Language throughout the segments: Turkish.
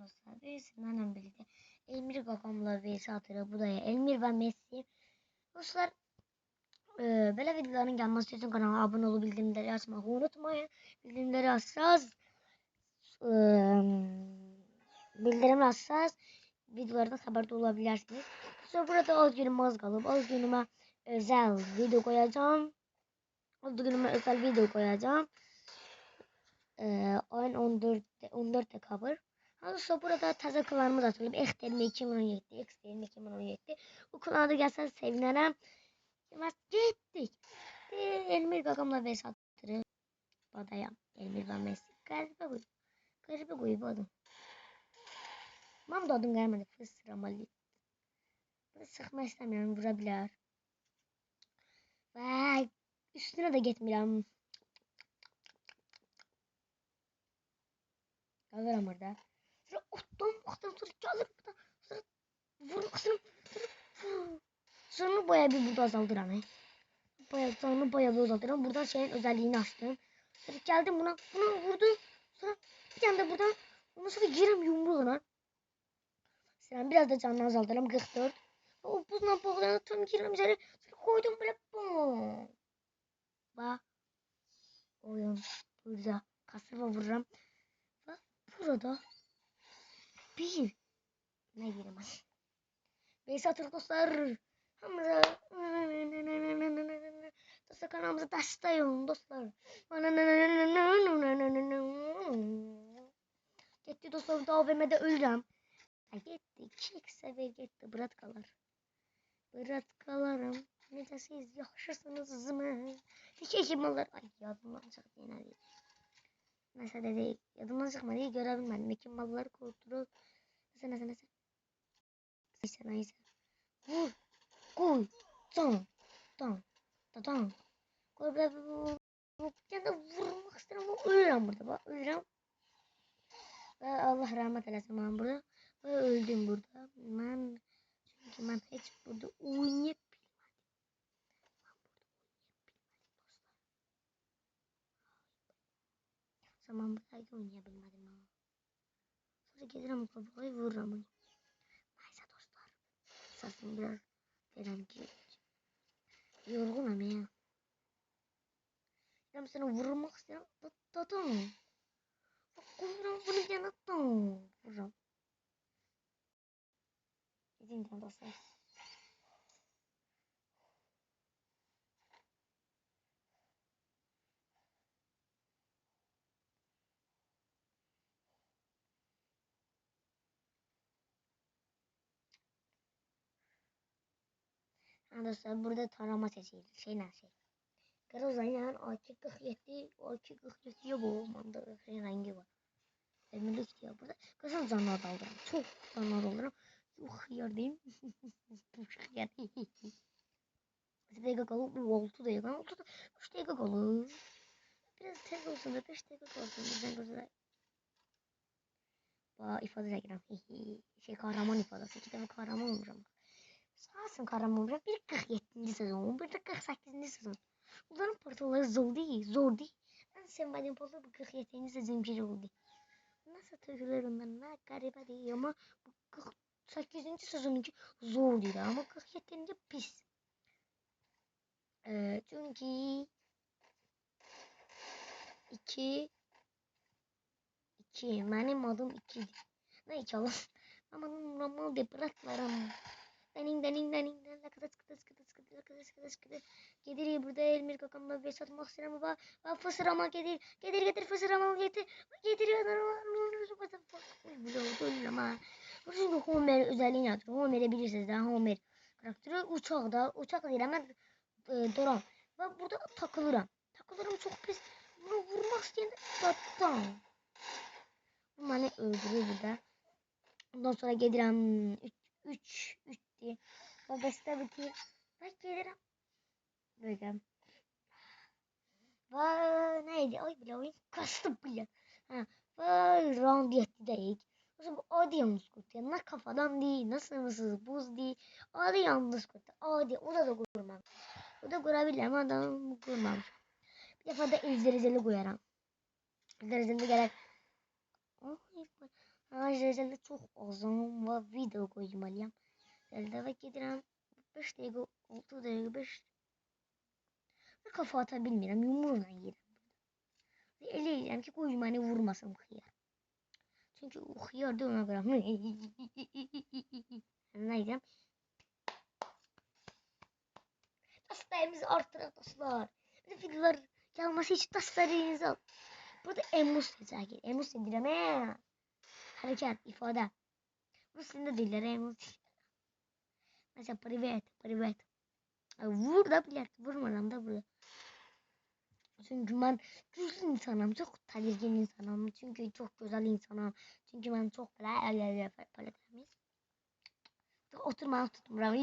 dostlar. Sizlerle birlikte Elmir Gagam'la vs atırı. Bu da ya Elmir ve Messi. Dostlar böyle videoların gelmesi için kanala abone olup bildirimleri açmayı unutmayın. Bildirimleri açsanız bildirim açsanız videolardan haberdar olabilirsiniz. Sonra burada az günüm az kalıp az günüme özel video koyacağım. Az günüme özel video koyacağım. Ayın 14'te kabır. Sonra burada təzə klanımız açılıb. Xterm 2017, Xterm 2017. Bu klanda gəlsəniz sevinərəm. Getdik. Elmir Gagam'la vs atırı. Badaya. Elmir ve Messi. Qəribə qoyub. Qəribə qoyub adam. Mam da adım gəlmədi. Fısıramalı. Bunu sıxmaq istəmirəm. Vura bilər. Və üstünə də getmirəm. Qalıram orada. Sonra otdan baxdım. Sonra gəlib burada. Sonra vurmaqsın. Sonra bayağı bir burada azaldıram. Bayağı bir azaldıram. Buradan şeyin özelliğini açtım. Sonra geldim buna vurdum. Sonra bir tane de buradan. Ondan sonra girem yumruğuna. Sonra biraz da canını azaldıram. 44. O buzla bağlayan tam girem içeri. Sonra koydum böyle. Bom. Bak. Oyun. Burada. Kasırla vururum. Ve burada. Bir. Ne girem? Beysa Türk dostlar. Hamza. Dostlar kanalımıza destekleyin dostlar. Gitti dostlar da AVM'de ölürüm. Gitti. Çek sever gitti. Bıratkalarım. Ne de siz yaşırsınız mı? Hiç mallar. Ay yadımdan çıktı yine değil. Neyse de değil. Yadımdan çıkmadı. Görebilmedim. Ekim malları kontrol. Neyse. Neyse. Vur. Koy. Tam. Koy böyle yani de vurmak istedim ama ölürüm burada. Bak ölürüm. Ve Allah rahmet eylesin ben burada. Ve öldüm burada. Çünkü ben hiç burada oynayıp zaman burada oynayabilmedim ama. Sonra gelirim kafayı vururum onu. Neyse dostlar. Sesim biraz dedim ki yorgunum ya. Ben sana vurmak istiyorum. Tamam. Bak koyuyorum bunu yanıttan. Vururum. Gidin dostlar. Dostlar burada tarama sesi. Şey. Karozayla AK-47 ya bu. Manda rengi var. Emirlik diyor burada. Kızıl canlar alırım. Çok canlar alırım. Çok hıyar değil mi? Çok hıyar. 1 dakika kalıp 6 dakika. 3 dakika kalıp. Biraz tez olsun da 5 dakika olsun. Bizden gözüne. İfade reklam. Kahraman ifadesi. 2 defa kahraman olacağım. Sağsın kahraman olacağım. Bir 47. sezon. Bir de 48. sezon. Bunların portaları zor değil. Ben sevmediğim portal bu 47. sezon biri oldu. Nasıl türküler onlar ne garibe değil ama bu 48. sezonunki zor değil ama 47. pis. Çünkü 2 benim adım 2. Ne çalın? Ama normal de bıraklarım. Dening kıdı. Gelir burada Elmir Gagam'la ve satmak istedim ama fısırama gelir fısırama getir. Çünkü Homer özelliğini atıyor. Homer'i bilirsiniz daha Homer karakteri uçak değil hemen duran. Ben burada takılırım çok pis. Bunu vurmak isteyen battan. Bu beni öldürüyor burada. Ondan sonra gelirim 3 diye. O beste bitiyor. Ben gelirim. Böyle. Vay neydi? Ay bile oyun kastım bile. Vay round yetti değil. O zaman adi yalnız kutu. Ne kafadan değil. Nasıl buz değil. Adi yalnız kutu. Adi o da kurmam. O da kurabilir ama adam kurmam. Bir defa da izlericili koyarım. İzlericili gerek. Zelda çok uzun ve video koymalıyım. Zelda ve gedirəm 5 dəqiqə, 6 dəqiqə, 5 və kafa ata bilmirəm, yumruqla yeyirəm. Elə edirəm ki, qoy məni vurmasın xiyar. Çünki o xiyar da ona görə. Nə edirəm? Dastayımızı artıraq dostlar. Bir de videolar gelmesi için dastayınızı al. Burada emus yazacak. Emus edirəm. Hareket, ifade. Bu sizin de diller emus. Mesela privet, privet. Vur da bilir. Vurmadan da burada. Çünkü ben güçlü insanım. Çok tedirgin insanım. Çünkü çok güzel insanım. Çünkü ben çok böyle temiz. Oturmaya tutmuram.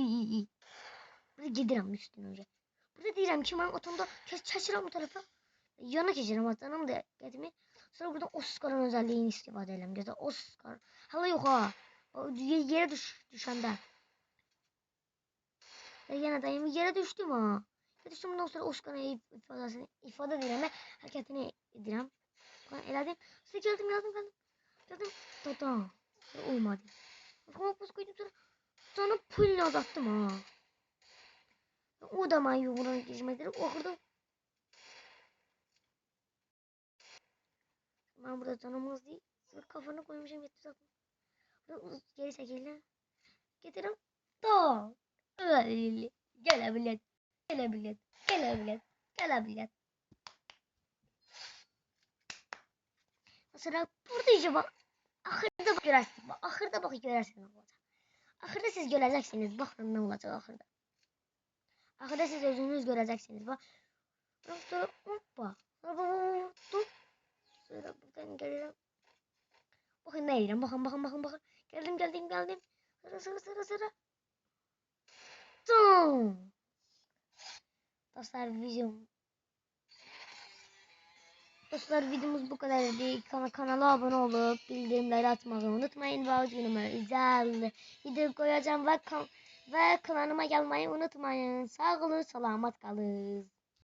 Burada gidirəm üstüne önce. Burada deyirəm ki, mən otomda keçirəm bu tarafa. Yana keçirəm atanım da getmir. Sonra buradan Oscar'ın özelliğini istifadə edirəm. Gözə Oscar. Hala yox ha. Yere düşəndə. Yenə dayım yere düşdüm ha. Düşdüm, bundan sonra Oscar'ın ifadə edirəm. Hərəkətini edirəm. Elədim. Sonra gəldim. Tatam. Olmadı. Sonra koydum sonra pulunu uzattım ha. O da ben yumruğuna girmedi. Okudum. Ben burada canımız değil. Kafanı koymuşum yetti zaten. Geri çekildi. Getirdim. Da. Öyle. Gelebilir. Gelebilir. Gelebilir. Gelebilir. Mesela burada iyice bak. Ahırda bak görərsiniz. Ahırda bak görərsiniz ne olacak. Ahırda siz göreceksiniz. Bakın ne olacak ahırda. Ahırda siz özünüz göreceksiniz. Bak. Sonra hoppa. Sonra buradan gelirim. Bakın ne edirəm. Bakın. Geldim. Sıra. Tum. Dostlar videomuz bu kadardı. Kanala abone olup bildirimleri atmayı unutmayın. Ve güzel video koyacağım ve kanalıma gelmeyi unutmayın. Sağ olun, selamat kalın.